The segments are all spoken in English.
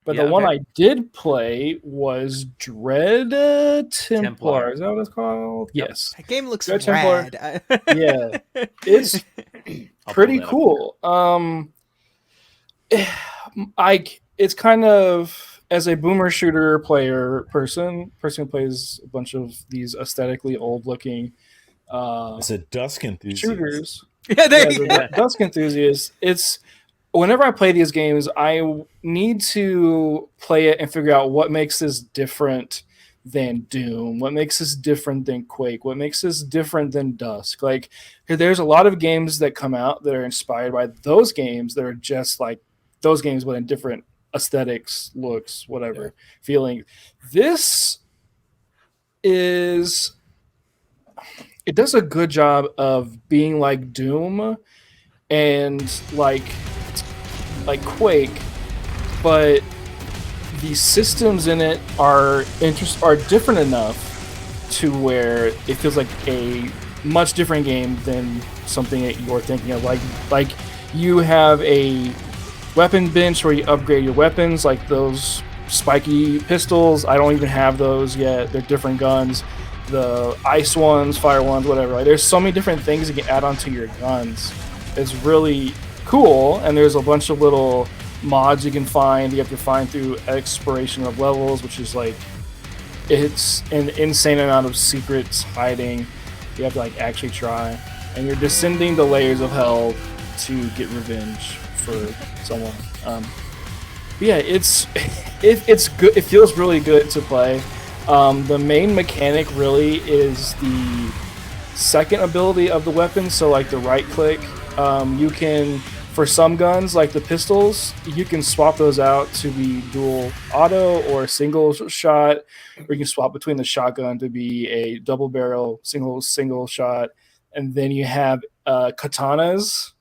But the one I did play was Dread Templar. Is that what it's called? Yep. Yes. That game looks Dread rad. Templar. Yeah. It's pretty cool. It's kind of, as a boomer shooter person who plays a bunch of these aesthetically old looking it's a dusk enthusiast. shooters. Yeah, Dusk enthusiast. It's whenever I play these games, I need to play it and figure out what makes this different than Doom, what makes this different than Quake, what makes this different than Dusk. Like, there's a lot of games that come out that are inspired by those games that are just like those games, but in different aesthetics, looks, whatever, feeling. This is, it does a good job of being like Doom and like Quake, but the systems in it are different enough to where it feels like a much different game than something that you're thinking of. Like you have a weapon bench where you upgrade your weapons, like those spiky pistols. I don't even have those yet. They're different guns. The ice ones, fire ones, whatever. Like, there's so many different things you can add onto your guns. It's really cool, and there's a bunch of little mods you can find. You have to find through exploration of levels, which is like, it's an insane amount of secrets hiding. You have to like actually try, and you're descending the layers of hell to get revenge for someone. But yeah, it's good. It feels really good to play. The main mechanic really is the second ability of the weapon. So like the right click, you can, for some guns like the pistols, you can swap those out to be dual auto or single shot, or you can swap between the shotgun to be a double barrel single shot. And then you have katanas,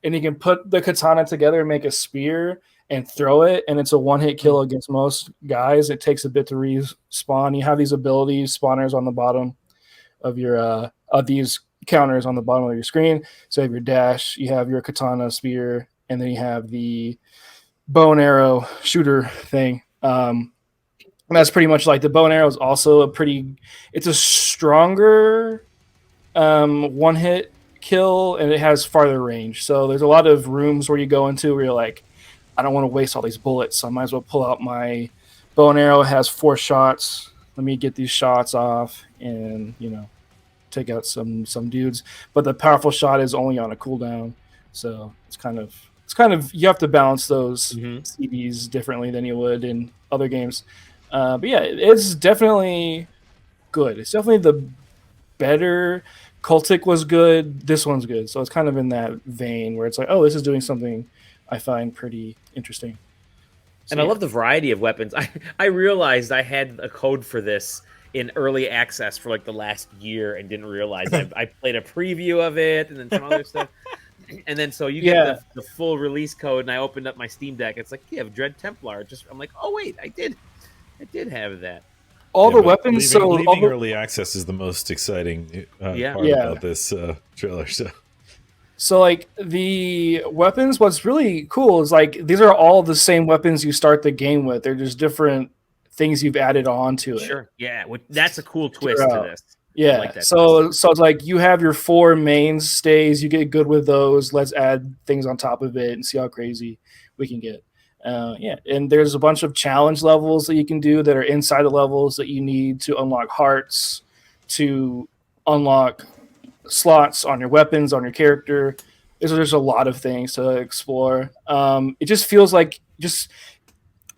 and you can put the katana together and make a spear and throw it, and it's a one-hit kill against most guys. It takes a bit to respawn. You have these abilities, spawners on the bottom of your of these counters on the bottom of your screen. So you have your dash, you have your katana spear, and then you have the bow and arrow shooter thing. And that's pretty much like the bow and arrow is also it's a stronger one-hit kill, and it has farther range. So there's a lot of rooms where you go into where you're like, I don't want to waste all these bullets, so I might as well pull out my bow and arrow. It has 4 shots. Let me get these shots off and, take out some dudes. But the powerful shot is only on a cooldown, so it's kind of you have to balance those CDs differently than you would in other games. But yeah, it's definitely good. It's definitely the better. Cultic was good. This one's good. So it's kind of in that vein where it's like, oh, this is doing something I find pretty interesting. So, and I love the variety of weapons. I realized I had a code for this in early access for like the last year and didn't realize I played a preview of it and then some other stuff. And then so you get the full release code, and I opened up my Steam Deck. It's like, you have Dread Templar. I'm like, oh wait, I did have that. All the weapons. Leaving early access is the most exciting part about this trailer. So like the weapons, what's really cool is like these are all the same weapons you start the game with. They're just different things you've added on to it. Sure. Yeah. That's a cool twist to this. Yeah. Like so it's like you have your 4 mainstays. You get good with those. Let's add things on top of it and see how crazy we can get. And there's a bunch of challenge levels that you can do that are inside the levels that you need to unlock hearts, to unlock slots on your weapons, on your character. There's a lot of things to explore. It just feels like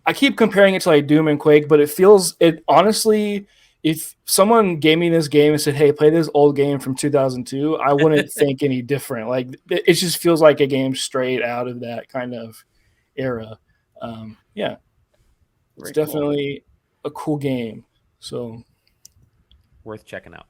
I keep comparing it to like Doom and Quake, but it honestly, if someone gave me this game and said, hey, play this old game from 2002, I wouldn't think any different. Like, it just feels like a game straight out of that kind of era. It's definitely a cool game. So worth checking out.